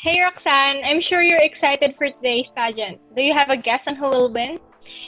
Hey Roxanne, I'm sure you're excited for today's pageant. Do you have a guess on who will win?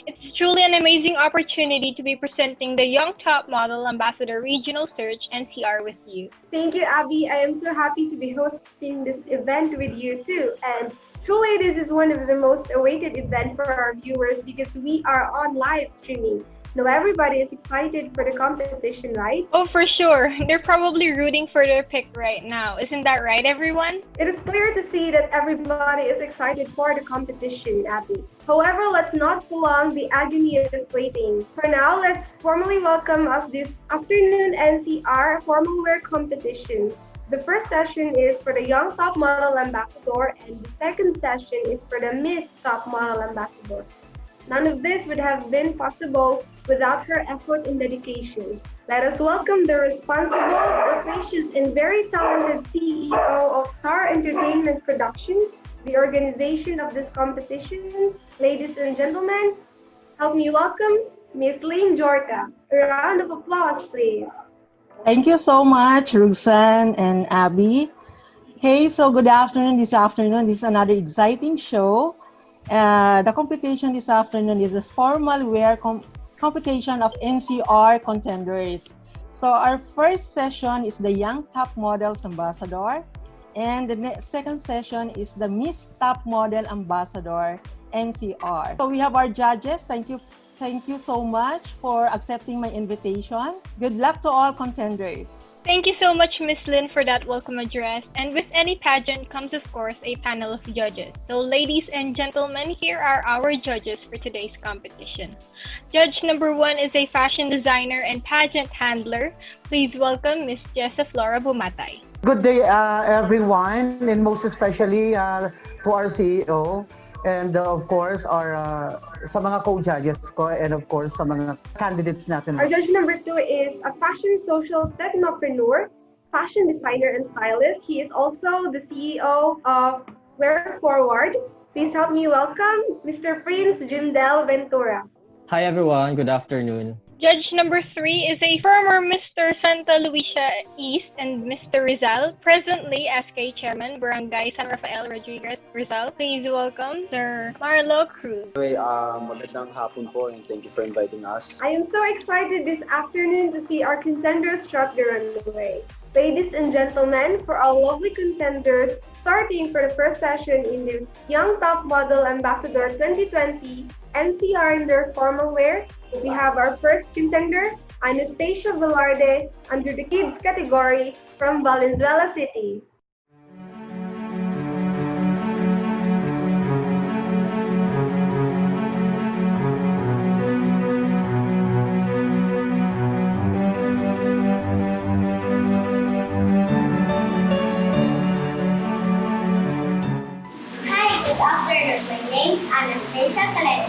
It's truly an amazing opportunity to be presenting the Young Top Model Ambassador Regional Search NCR with you. Thank you, Abby. I am so happy to be hosting this event with you too. And truly, this is one of the most awaited events for our viewers because we are on live streaming. Now, everybody is excited for the competition, right? Oh, for sure. They're probably rooting for their pick right now. Isn't that right, everyone? It is clear to see that everybody is excited for the competition, Abby. However, let's not prolong the agony of waiting. For now, let's formally welcome us this afternoon NCR Formal Wear competition. The first session is for the Young Top Model Ambassador and the second session is for the Miss Top Model Ambassador. None of this would have been possible without her effort and dedication. Let us welcome the responsible, rapacious, and very talented CEO of Star Entertainment Productions, the organization of this competition. Ladies and gentlemen, help me welcome Miss Lynn Jorka. A round of applause, please. Thank you so much, Roxanne and Abby. Hey, so good afternoon. This is another exciting show. The competition this afternoon is the Formal Wear competition of NCR contenders. So our first session is the Young Top Models Ambassador, and the second session is the Miss Top Model Ambassador NCR. So we have our judges. Thank you so much for accepting my invitation. Good luck to all contenders. Thank you so much, Miss Lynn, for that welcome address. And with any pageant comes, of course, a panel of judges. So, ladies and gentlemen, here are our judges for today's competition. Judge number 1 is a fashion designer and pageant handler. Please welcome Miss Jessa Flora Bumatay. Good day, everyone, and most especially to our CEO. And of course, our sa mga co-judges ko, and of course, sa mga candidates natin. Our judge number 2 is a fashion social technopreneur, fashion designer, and stylist. He is also the CEO of Wear Forward. Please help me welcome Mr. Prince Jindel Ventura. Hi everyone, good afternoon. Judge number 3 is a former Mr. Santa Lucia East and Mr. Rizal, presently SK Chairman, Barangay San Rafael Rodriguez, Rizal. Please welcome Sir Marlo Cruz. Anyway, magandang hapon po and thank you for inviting us. I am so excited this afternoon to see our contenders strut the runway. Ladies and gentlemen, for our lovely contenders, starting for the first session in the Young Top Model Ambassador 2020 NCR in their formal wear, we have our first contender, Anastasia Velarde, under the kids category from Valenzuela City. Hi, good afternoon. My name is Anastasia Velarde.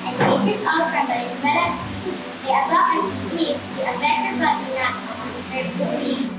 I'm 8 years old from Valenzuela City. My advocacy is the better body not Mr. Booty.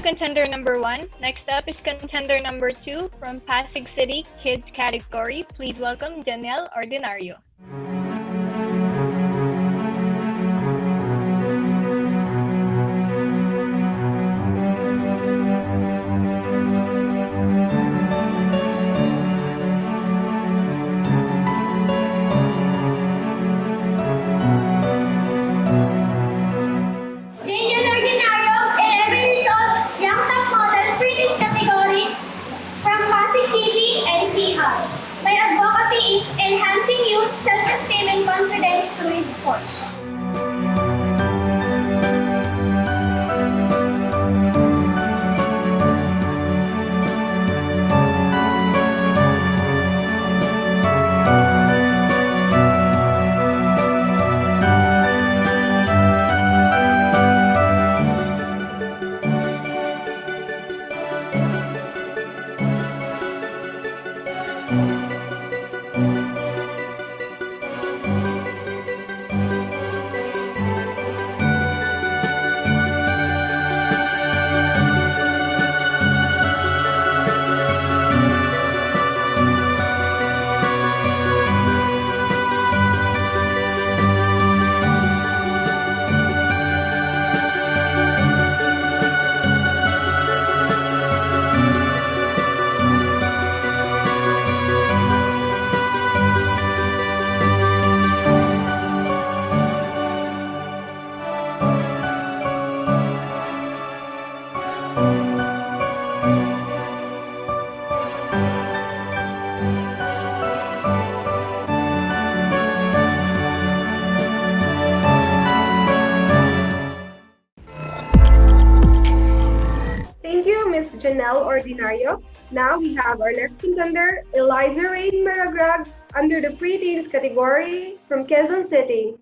Contender number 1. Next up is contender number 2 from Pasig City Kids category. Please welcome Janielle Ordinario. From Pasig City, NCR. My advocacy is enhancing youth self-esteem Janielle Ordinario. Now we have our next contender, Eliza Rain Maragrag, under the preteens category from Quezon City.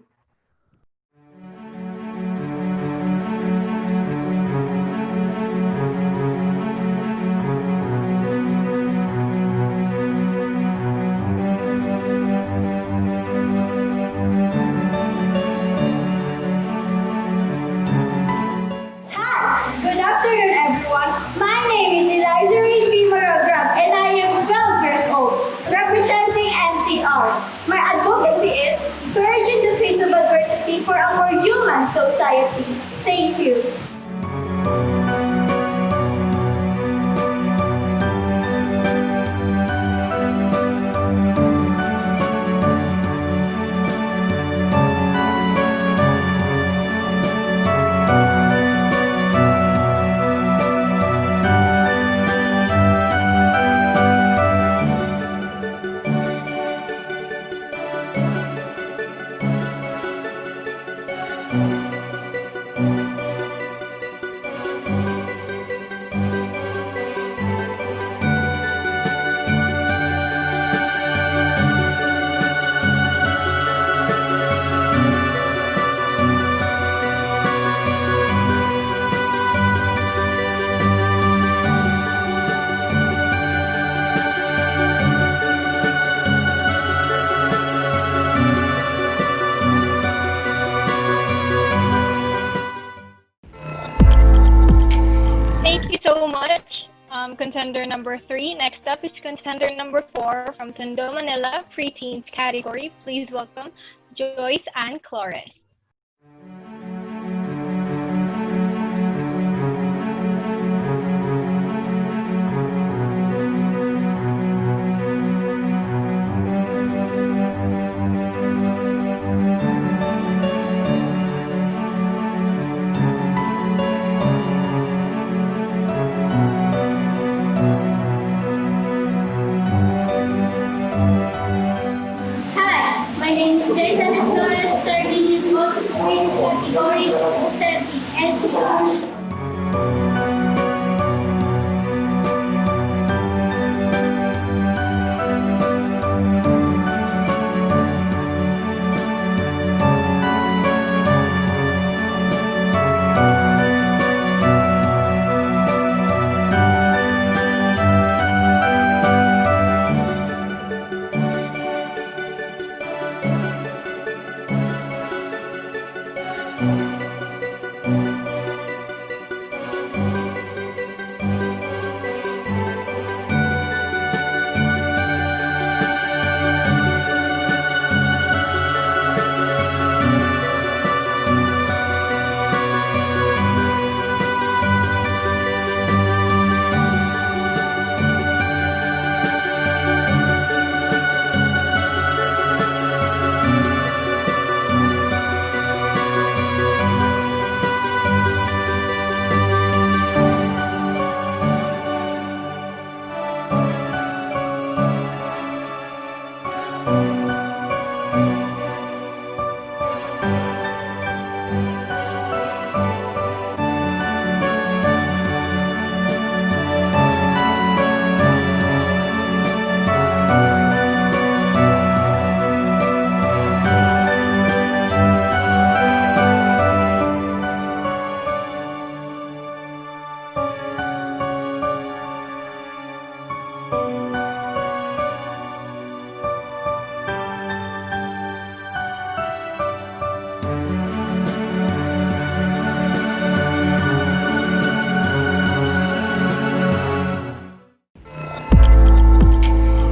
Hi, good afternoon everyone. My name is Eliza Ray Maragrag and I am 12 years old, representing NCR. My advocacy is courage in the face of adversity for a more human society. Thank you. Thank you so much, contender number 3. Next up is contender number 4 from Tondo, Manila, preteens category. Please welcome Joyce Ann Flores. Hi, my name is Jason Flores, 13 years old, previous category, presenting NCR.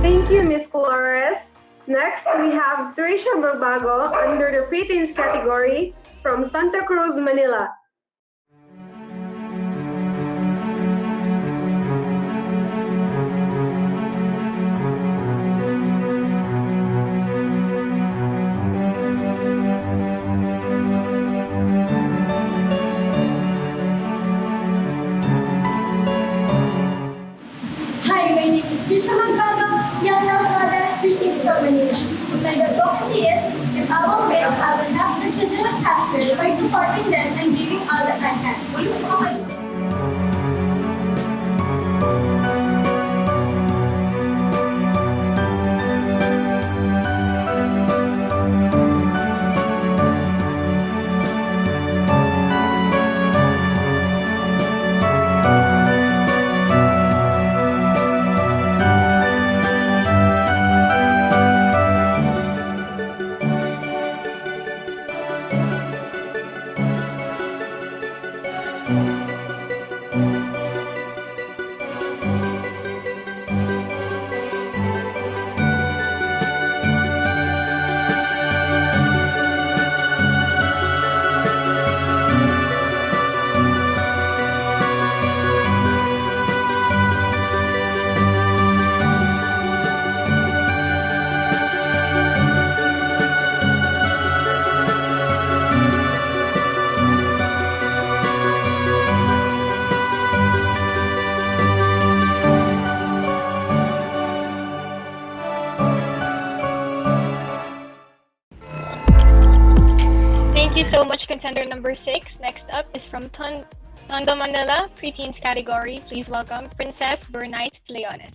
Thank you, Ms. Flores. Next, we have Trisha Barbago under the preteens category from Santa Cruz, Manila. Hi, my name is Trisha Magbago, young Navotas preteens from Manila. My advocacy is, if I will win, I will help the children with cancer by supporting them and giving all that I can. 6. Next up is from Tondo, Manila, preteens category. Please welcome Princess Bernice Leones.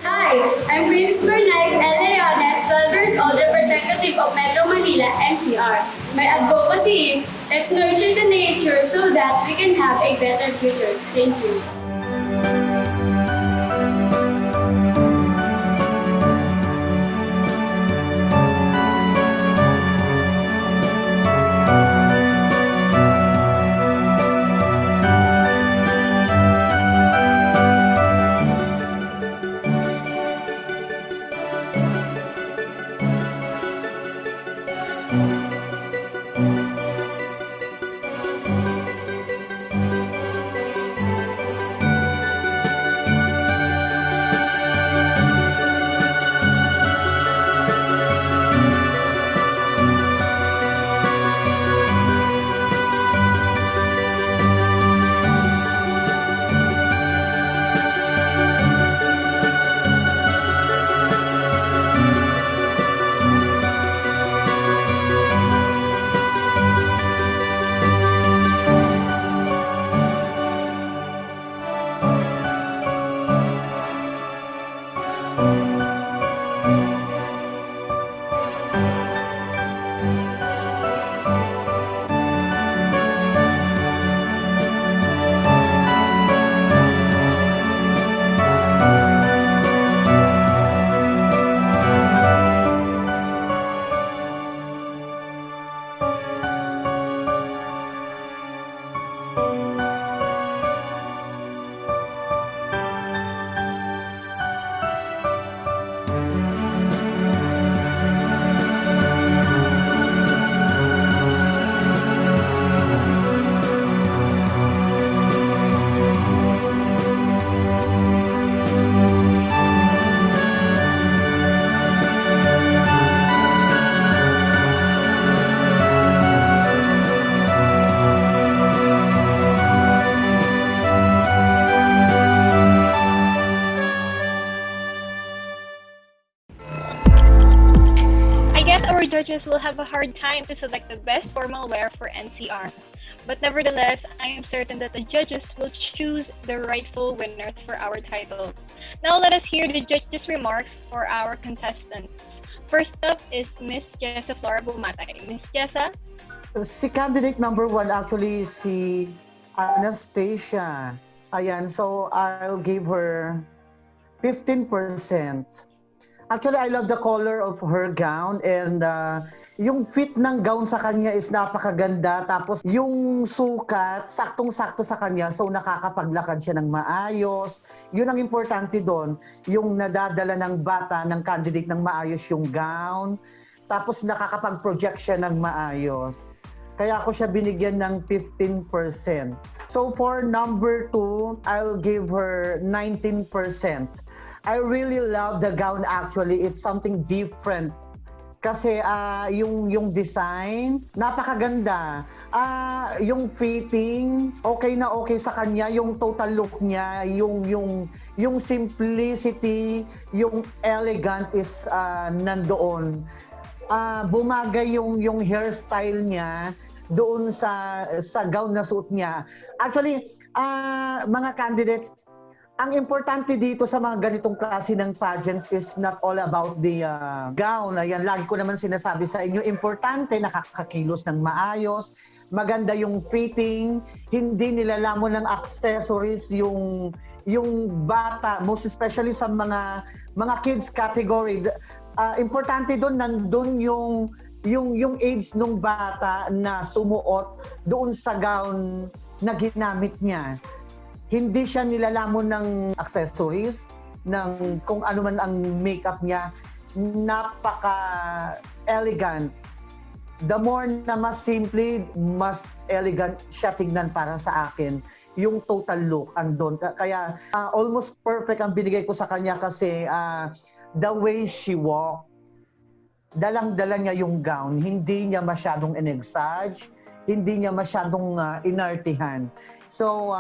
Hi, I'm Princess Bernice L. Leones, 12 years old, representative of Metro Manila, NCR. My advocacy is, let's nurture the nature so that we can have a better future. Thank you. Our judges will have a hard time to select the best formal wear for NCR. But nevertheless, I am certain that the judges will choose the rightful winners for our titles. Now let us hear the judges' remarks for our contestants. First up is Miss Jessa Flora Bumatay. Miss Jessa? Si candidate number 1 actually si Anastasia. Ayan, so I'll give her 15%. Actually, I love the color of her gown and yung fit ng gown sa kanya is napakaganda. Tapos yung sukat, saktong-sakto sa kanya. So nakakapaglakad siya ng maayos. Yun ang importante doon. Yung nadadala ng bata, ng candidate ng maayos yung gown. Tapos nakakapag-project siya ng maayos. Kaya ako siya binigyan ng 15%. So for number 2, I'll give her 19%. I really love the gown actually. It's something different. Kasi yung design, napakaganda. Yung fitting, okay na okay sa kanya. Yung total look niya, yung simplicity, yung elegant is nandoon. Bumagay yung hairstyle niya doon sa gown na suot niya. Actually, mga candidates, ang importante dito sa mga ganitong klase ng pageant is not all about the gown. Ayan, lagi ko naman sinasabi sa inyo, importante nakakakilos ng maayos, maganda yung fitting, hindi nilalamon ng accessories yung bata, most especially sa mga kids category. Importante doon, nandun yung age ng bata na sumuot doon sa gown na ginamit niya. Hindi siya nilalamon ng accessories, ng kung ano man ang makeup niya. Napaka-elegant. The more na mas simple, mas elegant siya tignan para sa akin. yung total look andun. Kaya almost perfect ang binigay ko sa kanya kasi the way she walk, dalang-dala niya yung gown, hindi niya masyadong in-exage, hindi niya masyadong inartihan. So,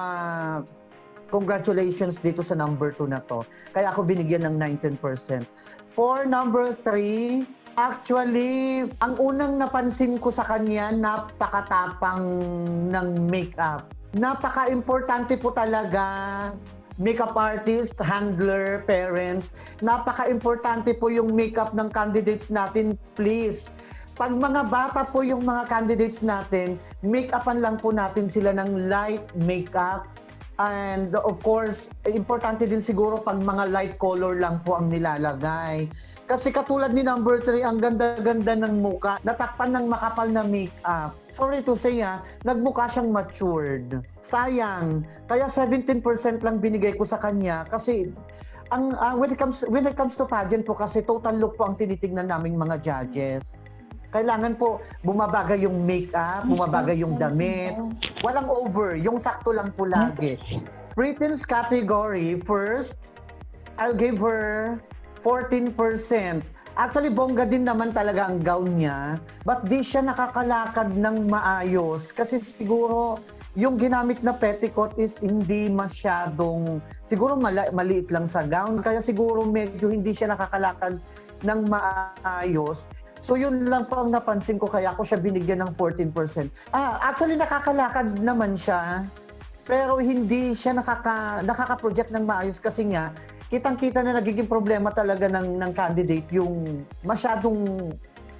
congratulations dito sa number 2 na to. Kaya ako binigyan ng 19%. For number 3, actually, ang unang napansin ko sa kanya, napakatapang ng makeup. Napaka-importante po talaga, makeup artist, handler, parents, napaka-importante po yung makeup ng candidates natin, please. Pag mga bata po yung mga candidates natin, make-upan lang po natin sila ng light makeup. And of course, importante din siguro pag mga light color lang po ang nilalagay. Kasi katulad ni number 3, ang ganda-ganda ng muka, natakpan ng makapal na makeup. Sorry to say nagmukha siyang matured. Sayang. Kaya 17% lang binigay ko sa kanya kasi when it comes to pageant po kasi total look po ang tinitingnan naming mga judges. Kailangan po bumabagay yung makeup, bumabagay yung damit. Walang over, yung sakto lang po lagi. Prettiness category, first, I'll give her 14%. Actually, bongga din naman talaga ang gown niya, but di siya nakakalakad ng maayos. Kasi siguro, yung ginamit na petticoat is hindi masyadong, siguro maliit lang sa gown, kaya siguro medyo hindi siya nakakalakad ng maayos. So yun lang po ang napansin ko kaya ako siya binigyan ng 14%. Actually nakakalakad naman siya pero hindi siya nakaka-project ng maayos kasi nga kitang-kita na nagiging problema talaga ng candidate yung masyadong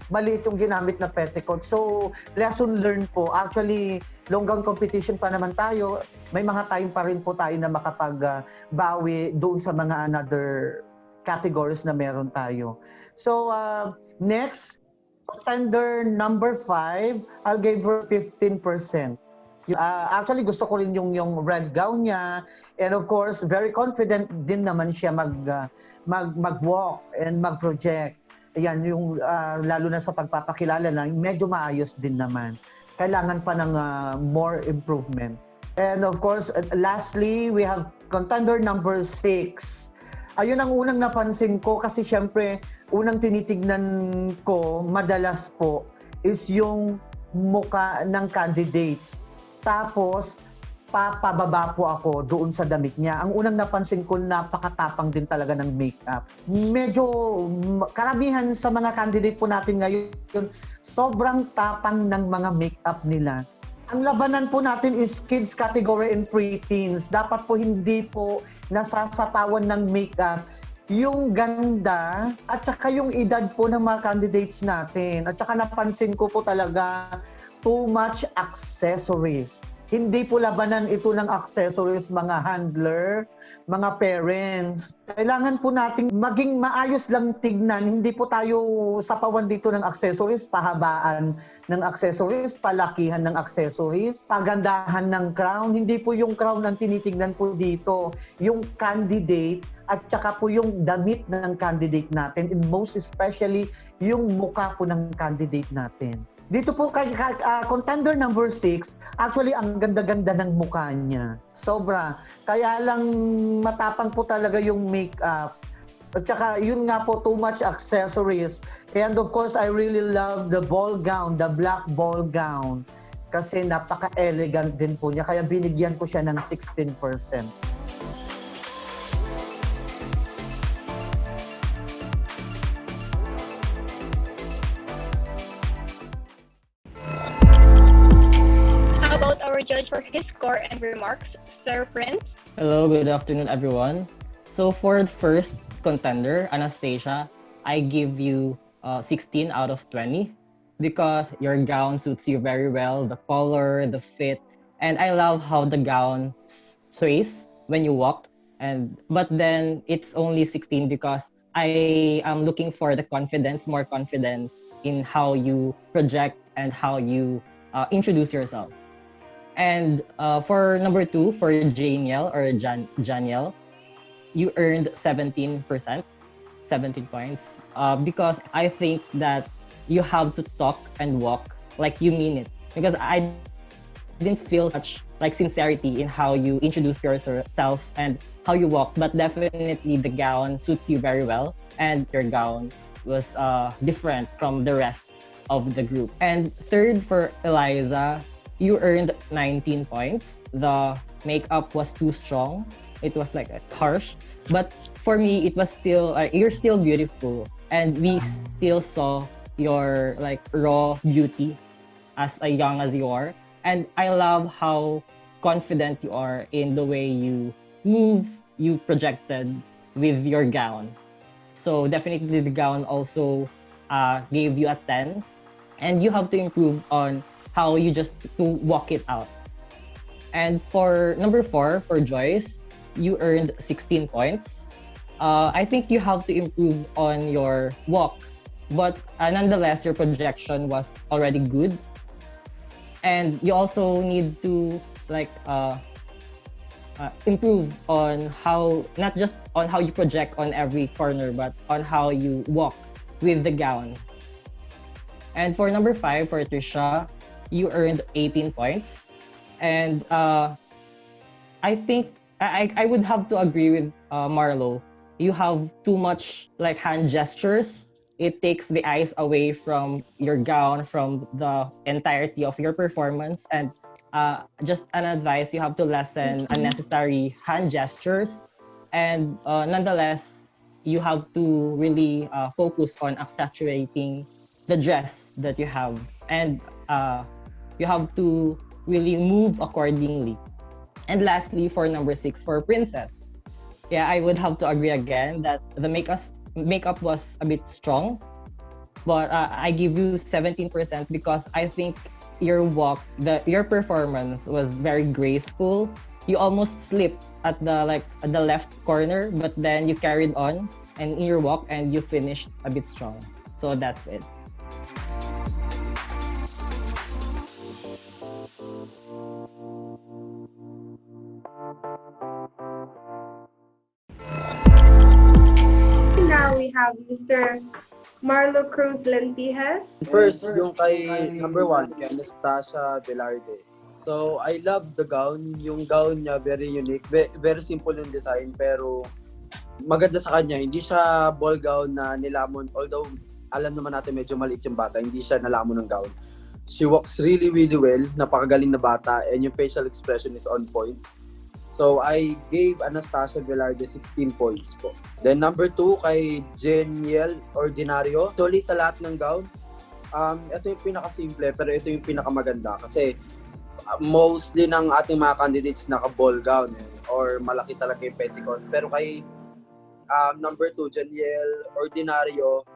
maliit yung ginamit na petticoat. So lesson learned po. Actually long gown competition pa naman tayo. May mga time pa rin po tayo na makapagbawi doon sa mga another categories na meron tayo. So, next, contender number 5, I'll give her 15%. Actually, gusto ko rin yung red gown niya. And of course, very confident din naman siya mag-walk and mag-project. Ayan, yung lalo na sa pagpapakilala lang, medyo maayos din naman. Kailangan pa ng more improvement. And of course, lastly, we have contender number 6. Ayun ang unang napansin ko kasi syempre unang tinitignan ko madalas po is yung muka ng candidate. Tapos papababa po ako doon sa damit niya. Ang unang napansin ko napakatapang din talaga ng makeup. Medyo karamihan sa mga candidate po natin ngayon sobrang tapang ng mga makeup nila. Ang labanan po natin is kids category and preteens. Dapat po hindi po nasasapawan ng makeup yung ganda at saka yung edad po ng mga candidates natin. At saka napansin ko po talaga too much accessories. Hindi po labanan ito ng accessories, mga handler, mga parents. Kailangan po nating maging maayos lang tignan. Hindi po tayo sapawan dito ng accessories, pahabaan ng accessories, palakihan ng accessories, pagandahan ng crown. Hindi po yung crown ang tinitignan po dito. Yung candidate at saka po yung damit ng candidate natin, and most especially yung mukha po ng candidate natin. Dito po kay contender number 6, actually ang ganda-ganda ng mukha niya. Sobra. Kaya lang matapang po talaga yung makeup. At saka yun nga po, too much accessories. And of course, I really love the ball gown, the black ball gown. Kasi napaka-elegant din po niya. Kaya binigyan ko siya ng 16%. Judge for his score and remarks, Sir Prince. Hello, good afternoon, everyone. So for the first contender, Anastasia, I give you 16 out of 20 because your gown suits you very well, the color, the fit, and I love how the gown sways when you walk. But then it's only 16 because I am looking for the confidence, more confidence in how you project and how you introduce yourself. And for number 2, for Janielle or Janielle, you earned 17%, 17 points, because I think that you have to talk and walk like you mean it. Because I didn't feel such like sincerity in how you introduce yourself and how you walk, but definitely the gown suits you very well, and your gown was different from the rest of the group. And third, for Eliza, you earned 19 points. The makeup was too strong. It was like harsh, but for me, it was still you're still beautiful, and we still saw your like raw beauty as young as you are. And I love how confident you are in the way you move, you projected with your gown. So definitely the gown also gave you a 10, and you have to improve on how you just to walk it out. And for number 4, for Joyce, you earned 16 points. I think you have to improve on your walk, but nonetheless, your projection was already good. And you also need to like improve on how, not just on how you project on every corner, but on how you walk with the gown. And for number 5, for Trisha, you earned 18 points. And I think I would have to agree with Marlo. You have too much like hand gestures. It takes the eyes away from your gown, from the entirety of your performance. And just an advice, you have to lessen unnecessary hand gestures. And nonetheless, you have to really focus on accentuating the dress that you have. And you have to really move accordingly. And lastly, for number 6, for Princess. Yeah, I would have to agree again that the makeup was a bit strong, but I give you 17% because I think your walk, your performance was very graceful. You almost slipped at the left corner, but then you carried on and in your walk and you finished a bit strong. So that's it. Now we have Mr. Marlo Cruz Lentijas. First, yung kay number 1, kay Anastasia Velarde. So, I love the gown. Yung gown niya, very unique. Very simple yung design, pero maganda sa kanya. Hindi siya ball gown na nilamon. Although, alam naman natin medyo maliit yung bata, hindi siya nalamon ng gown. She walks really, really well. Napakagaling na bata, and yung facial expression is on point. So, I gave Anastasia Velarde 16 points po. Then, number 2, kay Janielle Ordinario. Actually, sa lahat ng gown, ito yung pinaka-simple, pero ito yung pinaka-maganda. Kasi, mostly ng ating mga candidates naka-ball gown or malaki talaga yung petticoat. Pero kay number 2, Janielle Ordinario,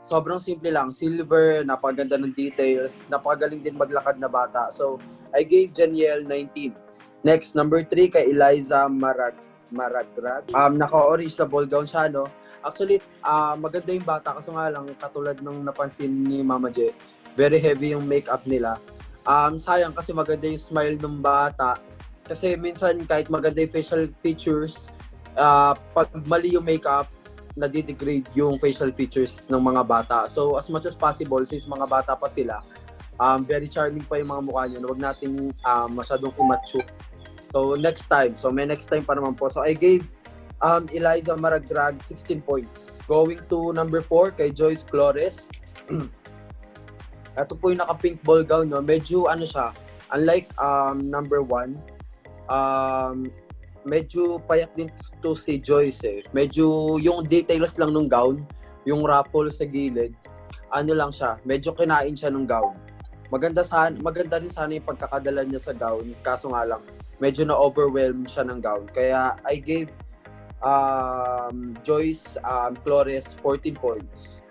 sobrang simple lang. Silver, napakaganda ng details, napakagaling din maglakad na bata. So, I gave Janielle 19. Next, number 3, kay Eliza Maragrag. Naka-orange na ball gown siya, no? Actually, maganda yung bata kasi nga lang, katulad ng napansin ni Mama J, very heavy yung makeup nila. Sayang kasi maganda yung smile ng bata. Kasi minsan kahit maganda yung facial features, pag mali yung makeup, nadidegrade yung facial features ng mga bata. So as much as possible, since mga bata pa sila, very charming pa yung mga mukha nyo. Huwag natin masyadong immature. So next time. So may next time pa naman po. So I gave Eliza Maragrag 16 points. Going to number 4, kay Joyce Flores. Ito po yung naka-pink ball gown, no? Medyo ano siya, unlike number 1, medyo payat din to si Joyce eh. Medyo yung details lang ng gown, yung ruffle sa gilid, ano lang siya, medyo kinain siya ng gown. Maganda rin sana yung pagkakadala niya sa gown, kaso nga lang, medyo na-overwhelm siya ng gown. Kaya I gave Joyce Flores 14 points.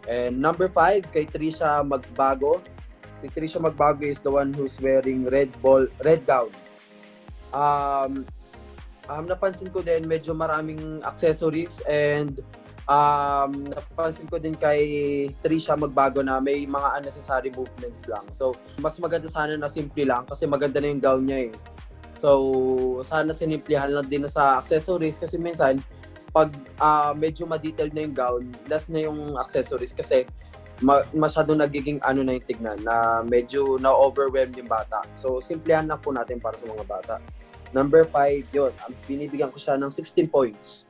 And number 5, kay Trisha Magbago. Si Trisha Magbago is the one who's wearing red gown. Napansin ko din medyo maraming accessories, and napansin ko din kay Trisha Magbago na may mga unnecessary movements lang. So, mas maganda sana na simple lang kasi maganda na yung gown niya eh. So, sana sinimplihan lang din sa accessories kasi minsan pag medyo ma-detailed na yung gown, less na yung accessories kasi masyado nagiging ano na yung tignan, na medyo na-overwhelm yung bata. So, simplihan lang po natin para sa mga bata. Number 5, yun. Binibigyan ko siya ng 16 points.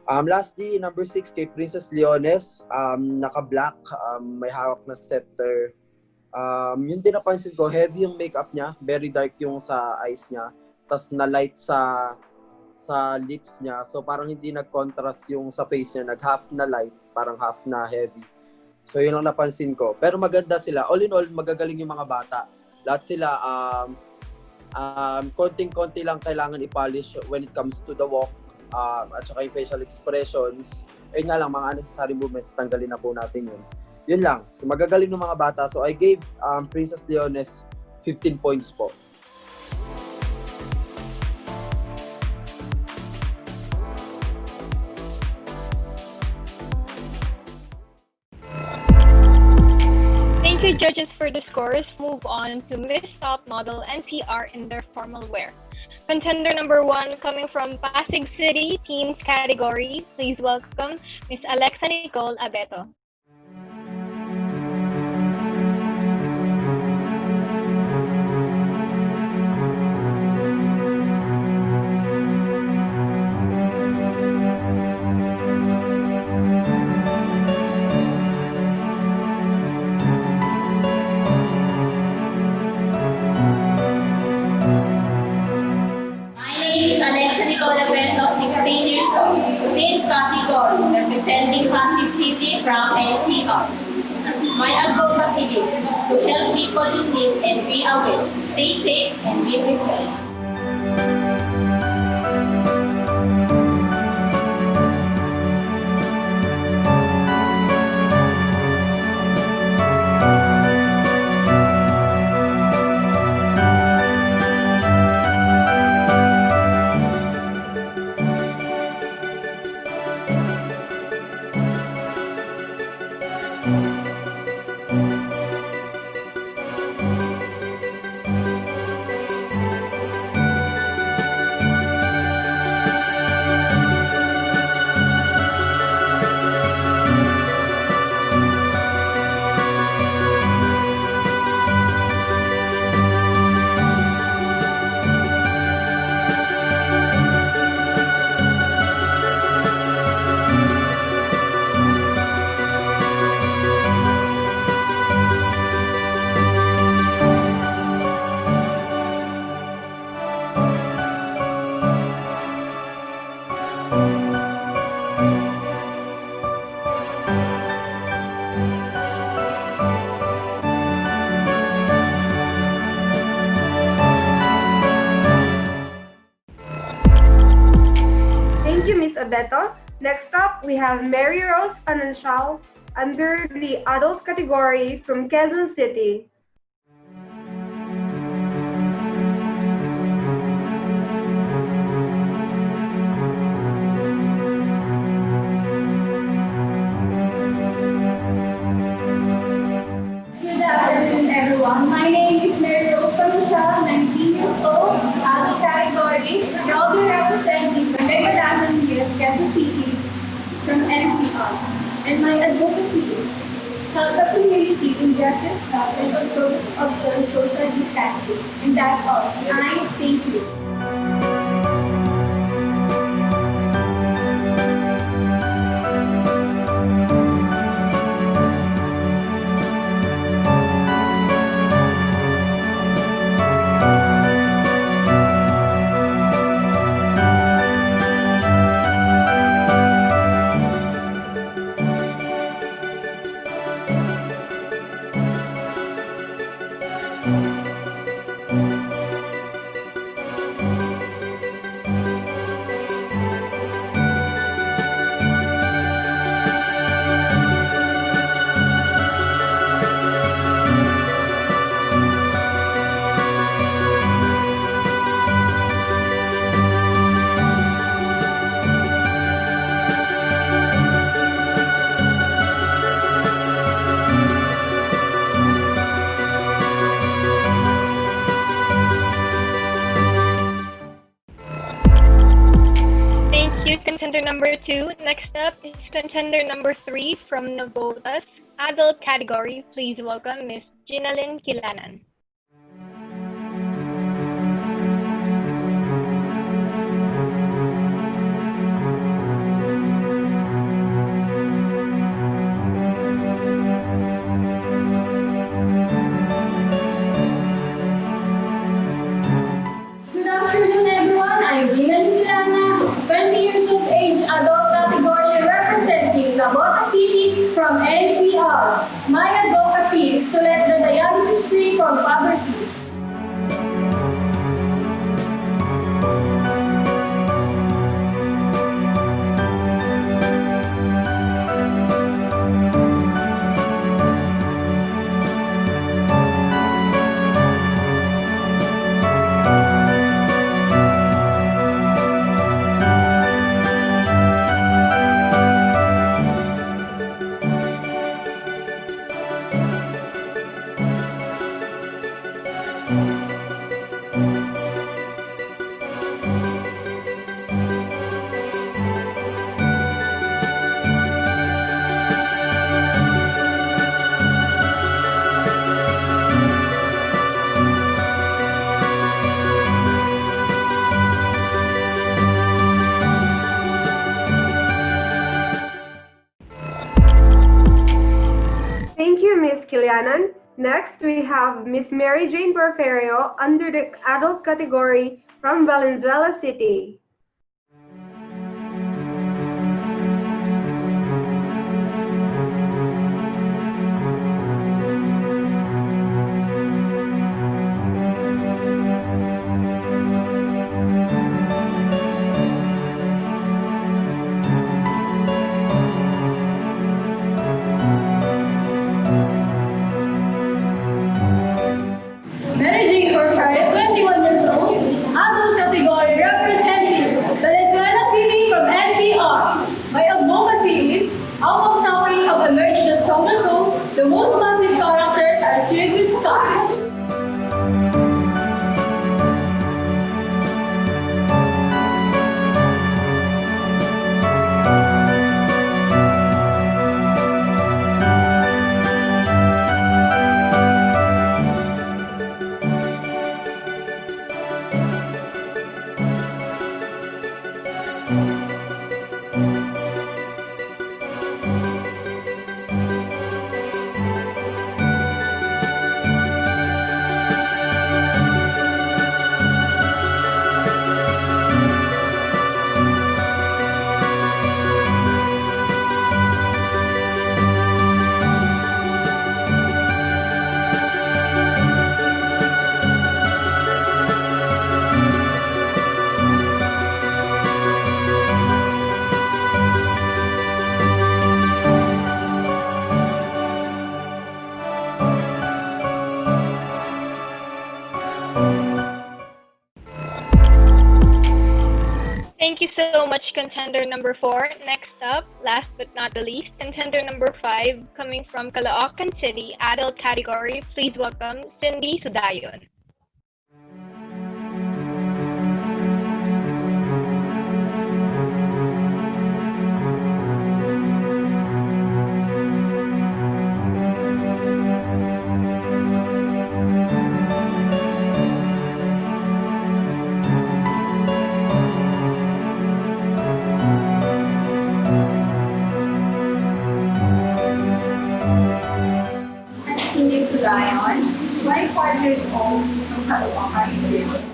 Lastly, number 6 kay Princess Leones, naka-black, may hawak na scepter. Yun din napansin ko, heavy yung makeup niya, very dark yung sa eyes niya, tas na light sa lips niya. So parang hindi nag-contrast yung sa face niya, nag-half na light, parang half na heavy. So yun ang napansin ko. Pero maganda sila. All in all, magagaling yung mga bata. Lahat sila, konting-konti lang kailangan i-polish when it comes to the walk, at saka yung facial expressions. Ayun nga lang, mga unnecessary movements, tanggalin na po natin yun. Yun lang. So magagaling yung mga bata. So I gave Princess Leones 15 points po. Thank you, judges, for the scores. Move on to Miss Top Model NCR in their formal wear. Contender number 1, coming from Pasig City Teens category, please welcome Miss Alexa Nicole Abeto. Representing Pasig City from NCR. My advocacy is to help people in need and be aware, stay safe, and be prepared. Abeto. Next up, we have Mary Rose Ananshal under the adult category from Quezon City. Good afternoon, everyone. My name is Mary Rose Ananshal, 19 years old, adult category, proudly representing Navotas City, Quezon City from NCR. And my advocacy is help the community in justice stuff and also observe social distancing. And that's all. I thank you. Thank you, contender number 2. Next up is contender number 3 from Navotas Adult category, please welcome Miss Ginalyn Quilana. Good afternoon, everyone. I'm Ginalyn Quilana, 20 years of age, adult category representing Navotas City from NCR. My advocacy is to let the dialysis free from poverty. Thank you, Miss Kilianan. Next, we have Miss Mary Jane Porferio under the adult category from Valenzuela City. Mary Jane Porferio, 21 years old, adult category representing Venezuela City from NCR. My advocacy is, out of suffering have emerged the stronger soul, the most massive characters are secret scars. Thank you so much, contender number 4. Next up, last but not the least, contender number 5, coming from Caloocan City, adult category, please welcome Cindy Sudayon. I'm Cindy Sudayon, 24 years old from Caloocan City.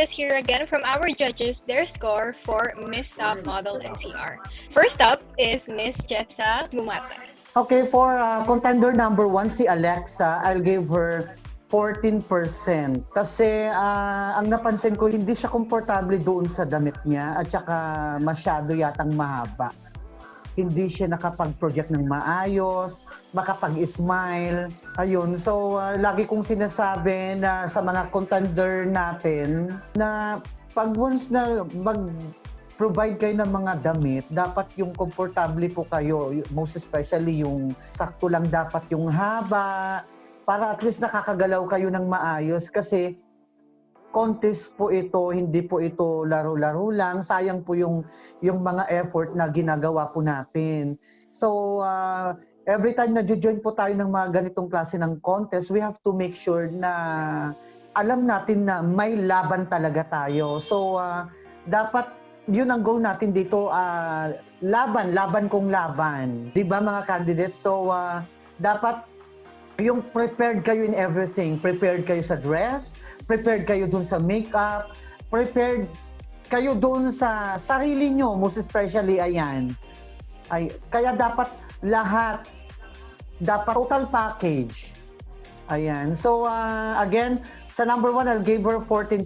let us hear again from our judges their score for Miss Top Model NCR. First up is Miss Jetsa Gumata. Okay, for contender number 1, si Alexa, I'll give her 14%. Kasi ang napansin ko, hindi siya komportable doon sa damit niya at saka masyado yatang mahaba. Hindi siya nakapag-project ng maayos, makapag-smile. Ayun, so lagi kong sinasabi na sa mga contender natin na pag once na mag-provide kayo ng mga damit, dapat yung komportable po kayo, most especially yung sakto lang dapat yung haba, para at least nakakagalaw kayo ng maayos kasi contest po ito, hindi po ito laro-laro lang. Sayang po yung mga effort na ginagawa po natin. So, every time na join po tayo ng mga ganitong klase ng contest, we have to make sure na alam natin na may laban talaga tayo. So, dapat yun ang goal natin dito, laban kung laban. Di ba mga candidates? So, dapat yung prepared kayo in everything. Prepared kayo sa dress, prepared kayo dun sa makeup, prepared kayo dun sa sarili nyo, most especially, ayan. Kaya dapat lahat, dapat total package. Ayan. So, again, sa number 1, I'll give her 14%.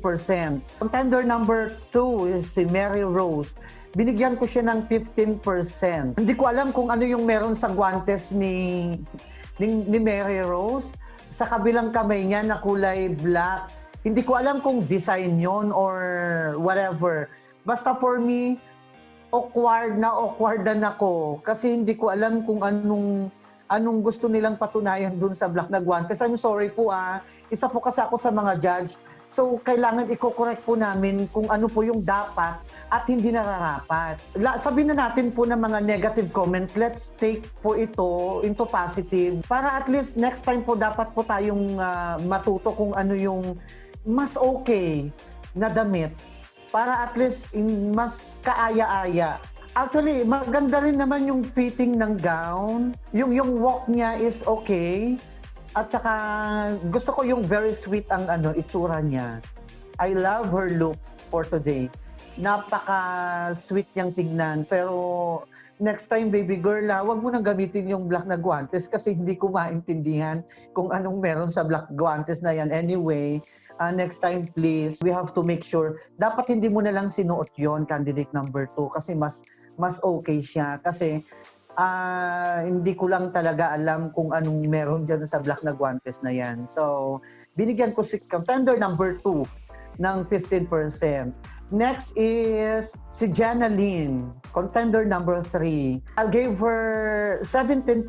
Contender number 2 is si Mary Rose. Binigyan ko siya ng 15%. Hindi ko alam kung ano yung meron sa guantes ni Mary Rose. Sa kabilang kamay niya na kulay black. Hindi ko alam kung design yon or whatever. Basta for me, awkward na ako. Kasi hindi ko alam kung anong gusto nilang patunayan dun sa black na guantes. I'm sorry po Isa po kasi ako sa mga judge. So, kailangan i-correct po namin kung ano po yung dapat at hindi nararapat. Sabihin na natin po ng mga negative comment, let's take po ito into positive para at least next time po dapat po tayong matuto kung ano yung mas okay na damit para at least mas kaaya-aya. Actually, maganda rin naman yung fitting ng gown. Yung walk niya is okay. At saka gusto ko yung very sweet ang itsura niya. I love her looks for today. Napaka-sweet niyang tignan. Pero next time, baby girl, wag mo nang gamitin yung black na guantes kasi hindi ko maintindihan kung anong meron sa black guantes na yan. Anyway, next time please, we have to make sure. Dapat hindi mo na lang sinuot yon, candidate number 2, kasi mas okay siya. Kasi hindi ko lang talaga alam kung anong meron dyan sa black na guantes na yan. So, binigyan ko si contender number 2 ng 15%. Next is si Ginalyn, contender number 3. I'll give her 17%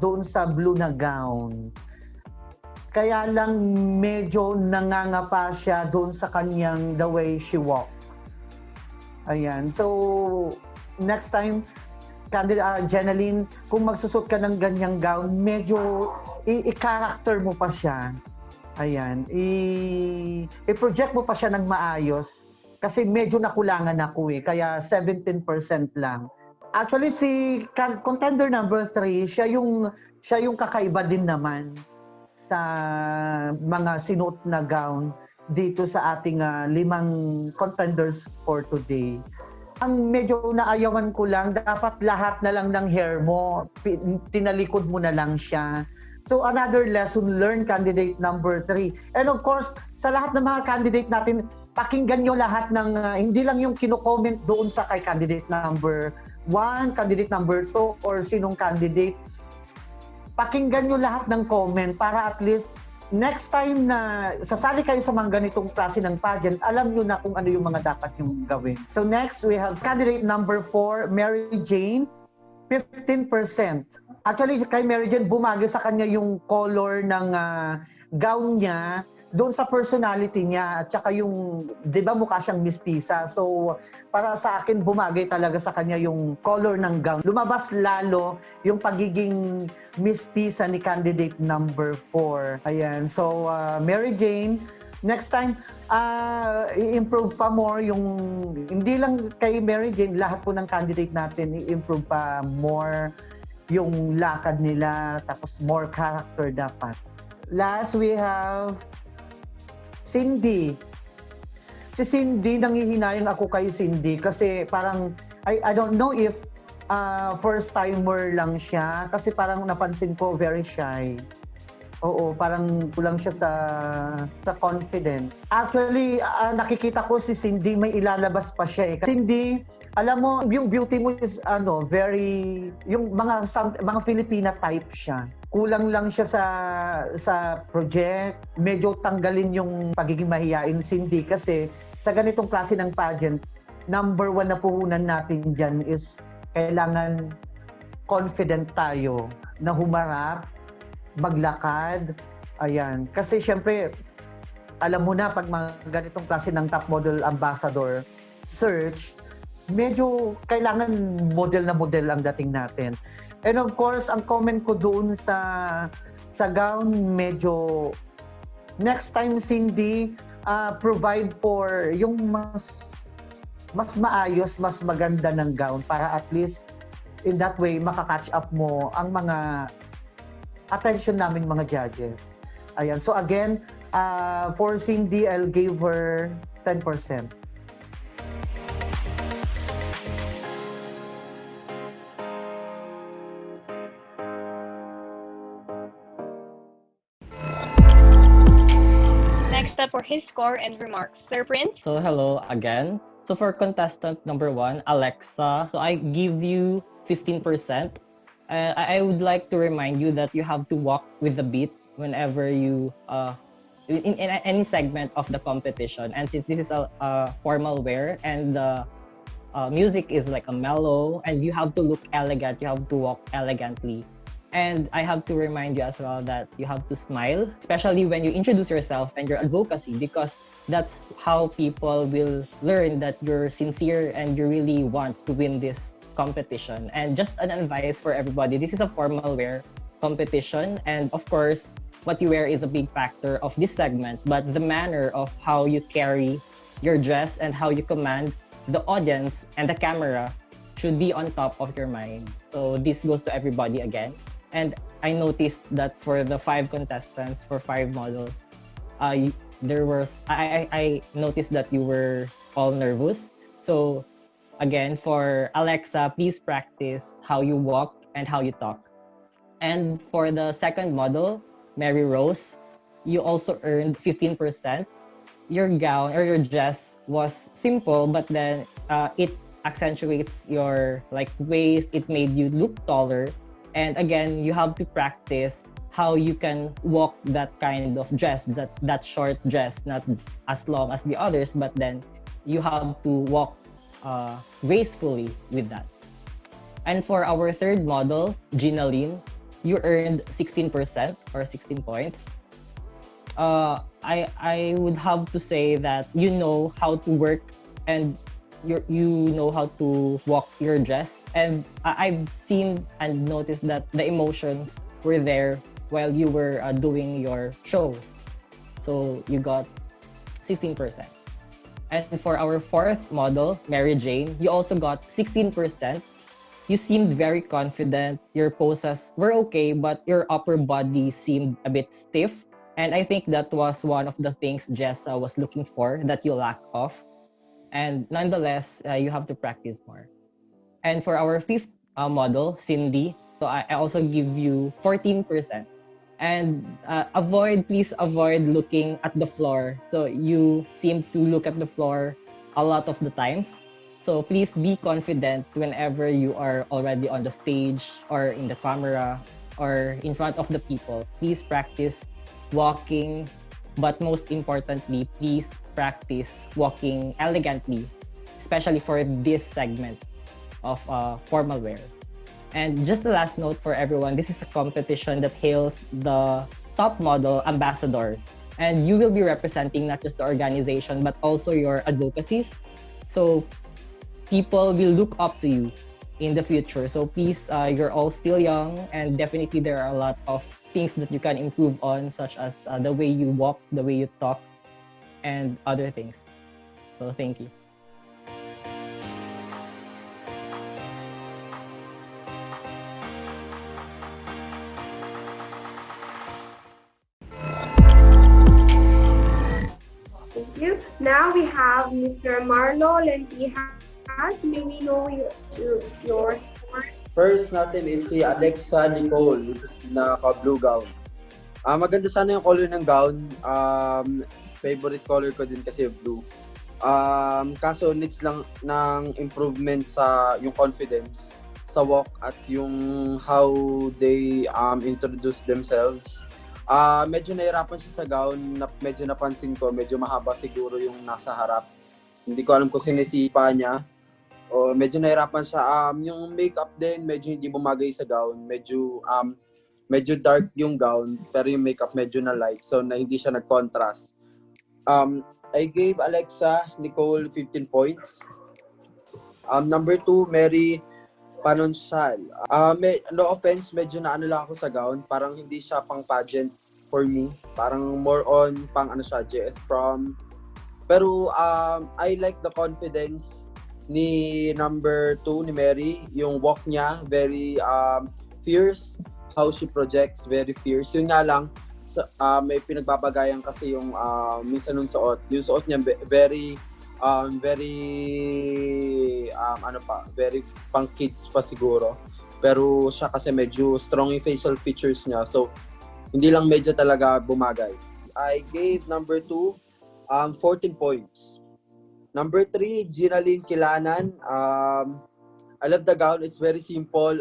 doon sa blue na gown. Kaya lang medyo nangangapa siya doon sa kanyang the way she walk. Ayan. So, next time, Ginalyn, kung magsusot ka ng ganyang gown, medyo i-character mo pa siya. Ayan. I-project mo pa siya ng maayos. Kasi medyo nakulangan ako kaya 17% lang. Actually, si contender number 3, siya yung kakaiba din naman sa mga sinuot na gown dito sa ating 5 contenders for today. Ang medyo naayawan ko lang, dapat lahat na lang ng hair mo, tinalikod mo na lang siya. So another lesson learned, candidate number 3. And of course, sa lahat ng mga candidate natin, pakinggan nyo lahat ng, hindi lang yung kino-comment doon sa kay candidate number 1, candidate number 2, or sinong candidate. Pakinggan nyo lahat ng comment para at least next time na sasali kayo sa mga ganitong klase ng pageant, alam nyo na kung ano yung mga dapat yung gawin. So next, we have candidate number 4, Mary Jane, 15%. Actually, kay Mary Jane, bumagay sa kanya yung color ng gown niya doon sa personality niya at saka yung, di ba mukha siyang mistisa. So, para sa akin, bumagay talaga sa kanya yung color ng gown. Lumabas lalo yung pagiging mistisa ni candidate number 4. Ayan. So, Mary Jane, next time, i-improve pa more yung, hindi lang kay Mary Jane, lahat po ng candidate natin, i-improve pa more yung lakad nila, tapos more character dapat. Last, we have Cindy. Si Cindy, nangihinayang ako kay Cindy kasi parang, I don't know if first timer lang siya kasi parang napansin ko very shy. Oo, parang kulang siya sa confident. Actually, nakikita ko si Cindy may ilalabas pa siya eh. Cindy, alam mo, yung beauty mo is very yung mga Filipina type siya. Kulang lang siya sa project. Medyo tanggalin yung pagiging mahiyain Cindy kasi sa ganitong klase ng pageant, number 1 na puhunan natin diyan is kailangan confident tayo na humarap, maglakad, ayan. Kasi syempre, alam mo na pag mga ganitong klase ng top model ambassador search, medyo kailangan model na model ang dating natin. And of course, ang comment ko doon sa gown, medyo next time Cindy, provide for yung mas maayos, mas maganda ng gown para at least in that way makakatch up mo ang mga attention namin mga judges. Ayan. So again, for Cindy, I'll give her 10%. Next up for his score and remarks, Sir Prince. So hello again. So for contestant number 1, Alexa, so I give you 15%. I would like to remind you that you have to walk with the beat whenever you in any segment of the competition. And since this is a formal wear and the music is like a mellow, and you have to look elegant, you have to walk elegantly. And I have to remind you as well that you have to smile, especially when you introduce yourself and your advocacy, because that's how people will learn that you're sincere and you really want to win this competition. And just an advice for everybody, this is a formal wear competition, and of course what you wear is a big factor of this segment, but the manner of how you carry your dress and how you command the audience and the camera should be on top of your mind. So this goes to everybody again. And I noticed that for the 5 contestants, for 5 models, I noticed that you were all nervous. So again, for Alexa, please practice how you walk and how you talk. And for the second model, Mary Rose, you also earned 15%. Your gown or your dress was simple, but then it accentuates your waist. It made you look taller. And again, you have to practice how you can walk that kind of dress, that short dress, not as long as the others, but then you have to walk gracefully with that. And for our third model, Ginalyn, you earned 16% or 16 points. I would have to say that you know how to work and you know how to walk your dress. And I've seen and noticed that the emotions were there while you were doing your show. So you got 16%. And for our fourth model, Mary Jane, you also got 16%. You seemed very confident. Your poses were okay, but your upper body seemed a bit stiff. And I think that was one of the things Jessa was looking for, that you lack of. And nonetheless, you have to practice more. And for our fifth model, Cindy, so I also give you 14%. And please avoid looking at the floor. So you seem to look at the floor a lot of the times. So please be confident whenever you are already on the stage or in the camera or in front of the people. Please practice walking, but most importantly, please practice walking elegantly, especially for this segment of formal wear. And just the last note for everyone, this is a competition that hails the top model ambassadors. And you will be representing not just the organization, but also your advocacies. So people will look up to you in the future. So please, you're all still young, and definitely there are a lot of things that you can improve on, such as the way you walk, the way you talk, and other things. So thank you. you. Now we have Mr. Marlo Lentijas. May we know your score? First natin is si Alexa Nicole, which is naka-blue gown. Maganda sana yung color ng gown. Favorite color ko din kasi blue. Kaso needs lang ng improvement sa yung confidence sa walk at yung how they introduce themselves. Medyo nahirapan siya sa gown, medyo napansin ko, medyo mahaba siguro yung nasa harap. Hindi ko alam kung sinisipa niya. O medyo nahirapan siya. Yung makeup din, medyo hindi bumagay sa gown. Medyo dark yung gown, pero yung makeup medyo na light. So, hindi siya nag-contrast. I gave Alexa Nicole 15 points. Number 2, Mary Panonsal. No offense, medyo naano lang ako sa gown. Parang hindi siya pang pageant for me. Parang more on pang siya, JS prom. Pero I like the confidence ni number 2 ni Mary. Yung walk niya, very fierce. How she projects, very fierce. Yun nga lang, may pinagbabagayan kasi yung minsan nung suot. Yung suot niya very very pang kids pa siguro. Pero siya kasi medyo strong yung facial features niya. So, hindi lang medyo talaga bumagay. I gave number 2 14 points. Number 3, Ginalyn Quilana. I love the gown. It's very simple.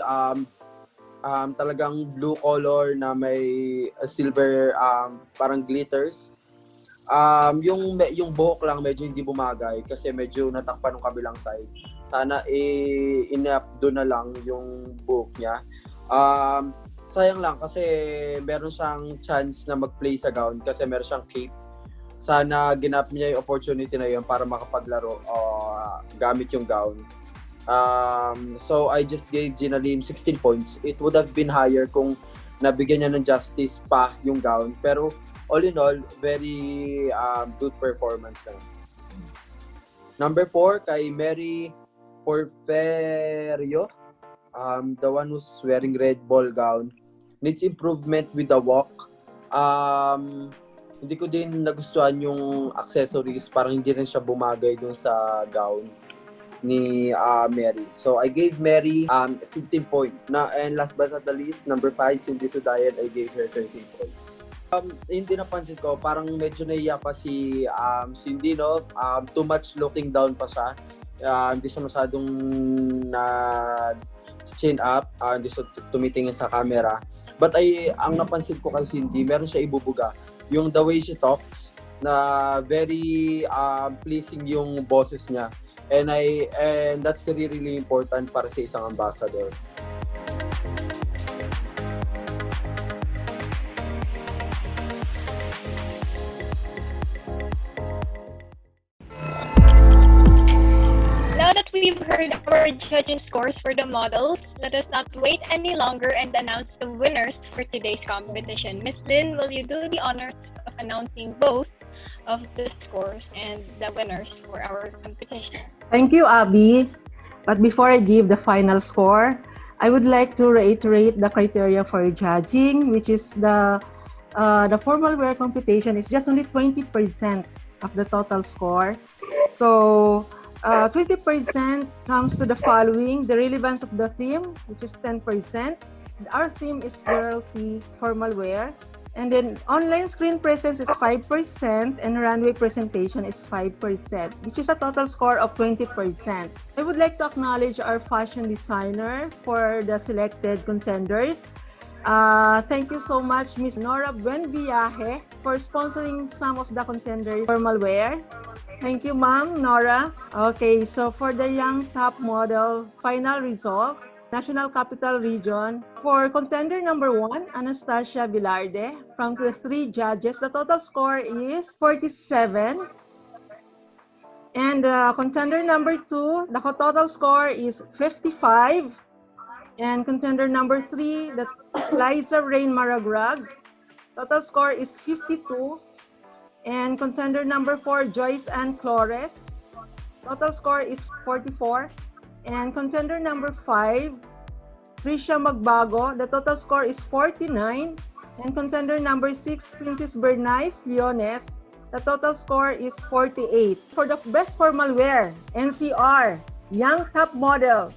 Talagang blue color na may silver parang glitters. Yung buhok lang medyo hindi bumagay kasi medyo natakpan ng kabilang side. Sana in-up na lang yung buhok niya. Sayang lang kasi meron siyang chance na mag-play sa gown kasi meron siyang cape. Sana ginap niya yung opportunity na yun para makapaglaro gamit yung gown. So I just gave Ginalyn 16 points. It would have been higher kung nabigyan niya ng justice pa yung gown. Pero all in all, very good performance na. Number 4, kay Mary Porferio. The one who's wearing red ball gown. Needs improvement with the walk. Hindi ko din nagustuhan yung accessories. Parang hindi rin siya bumagay dun sa gown ni Mary. So, I gave Mary 15 points. And last but not the least, number 5, Cindy Sudayan, I gave her 13 points. Hindi napansin ko, parang medyo naiya pa si Cindy, no? Too much looking down pa siya. Hindi siya masyadong chin up, hindi siya tumitingin sa camera. But ang napansin ko kay Cindy, meron siya ibubuga. Yung the way she talks, na very pleasing yung boses niya. And that's really, really important para sa isang ambassador. Now that we've heard our judging scores for the models, let us not wait any longer and announce the winners for today's competition. Ms. Lynn, will you do the honors of announcing both of the scores and the winners for our competition? Thank you, Abby. But before I give the final score, I would like to reiterate the criteria for judging, which is the formal wear competition is just only 20% of the total score. So 20% comes to the following: the relevance of the theme, which is 10%. Our theme is plurality formal wear. And then online screen presence is 5% and runway presentation is 5%, which is a total score of 20%. I would like to acknowledge our fashion designer for the selected contenders. Thank you so much, Ms. Nora Buenviaje, for sponsoring some of the contenders' formal wear. Thank you, Ma'am Nora. Okay, so for the young top model final result, National Capital Region. For contender number 1, Anastasia Velarde, from the 3 judges, the total score is 47. And contender number 2, the total score is 55. And contender number 3, the Liza Rain Maragrag, total score is 52. And contender number 4, Joyce Ann Flores, total score is 44. And contender number 5, Tricia Magbago, the total score is 49. And contender number 6, Princess Bernice Leones, The total score is 48. For the best formal wear, NCR, Young Top Model.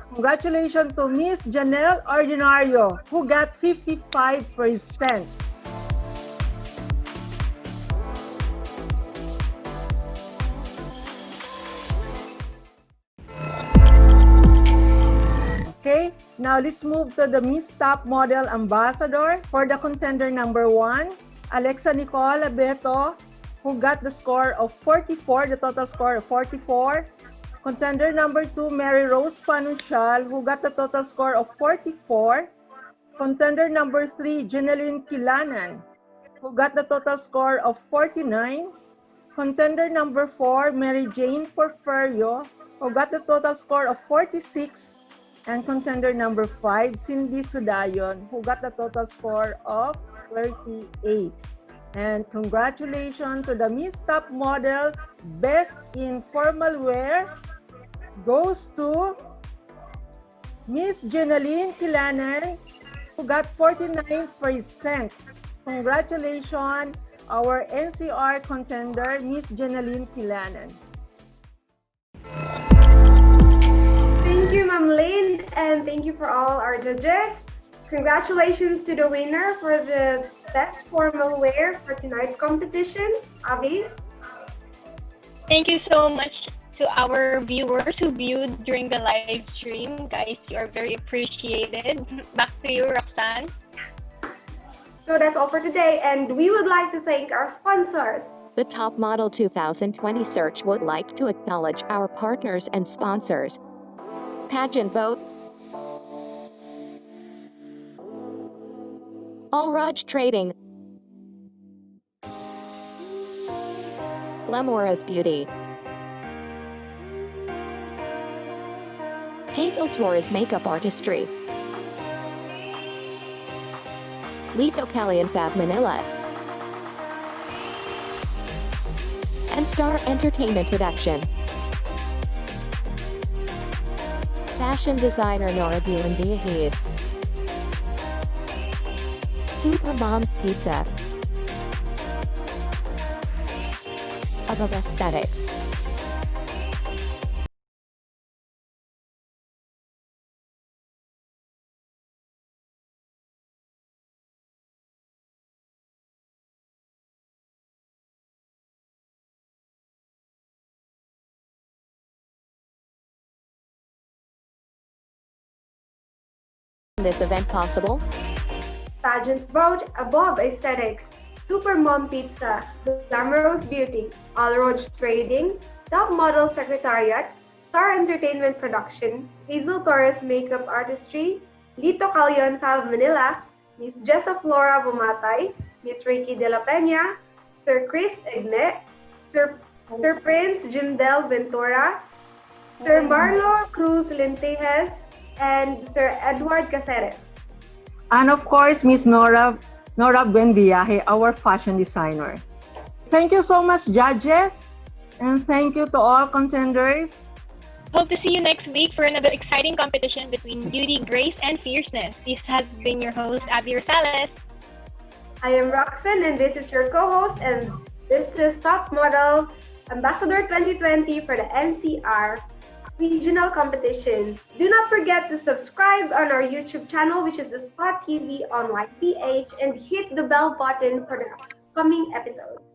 Congratulations to Miss Ginalyn Ordinario, who got 55%. Okay, now let's move to the Miss Top Model Ambassador. For the contender number 1, Alexa Nicole Abeto, who got the score of 44, the total score of 44. Contender number 2, Mary Rose Panuncial, who got the total score of 44. Contender number 3, Ginalyn Quilana, who got the total score of 49. Contender number 4, Mary Jane Porferio, who got the total score of 46. And contender number 5, Cindy Sudayon, who got the total score of 38. And congratulations to the Miss Top Model Best in Formal Wear goes to Miss Ginalyn Quilana, who got 49%. Congratulations, our NCR contender, Miss Ginalyn Quilana. Thank you, Ma'am Lynn, and thank you for all our judges. Congratulations to the winner for the best formal wear for tonight's competition, Abby. Thank you so much to our viewers who viewed during the live stream. Guys, you are very appreciated. Back to you, Roxanne. So that's all for today, and we would like to thank our sponsors. The Top Model 2020 search would like to acknowledge our partners and sponsors. Pageant Vote, All Raj Trading, Lamora's Beauty, Hazel Torres Makeup Artistry, Lito Kelly and Fab Manila, and Star Entertainment Production. Fashion designer Nora Bilandiahid. Super Mom's Pizza. Above Aesthetics. This event possible? Pageant Vote, Above Aesthetics, Super Mom Pizza, Glamorous Beauty, All Roads Trading, Top Model Secretariat, Star Entertainment Production, Hazel Torres Makeup Artistry, Lito Calyon Fab Manila, Miss Jessa Flora Bumatay, Miss Ricky De La Peña, Sir Chris Egne, Sir Prince Jimdel Ventura, Sir Marlo Cruz Lentejas, and Sir Edward Caceres. And of course, Miss Nora Buenviaje, our fashion designer. Thank you so much, judges, and thank you to all contenders. Hope to see you next week for another exciting competition between beauty, grace, and fierceness. This has been your host, Abby Rosales. I am Roxanne, and this is your co-host, and this is Top Model Ambassador 2020 for the NCR regional competition. Do not forget to subscribe on our YouTube channel, which is the Spot TV Online PH, and hit the bell button for the upcoming episodes.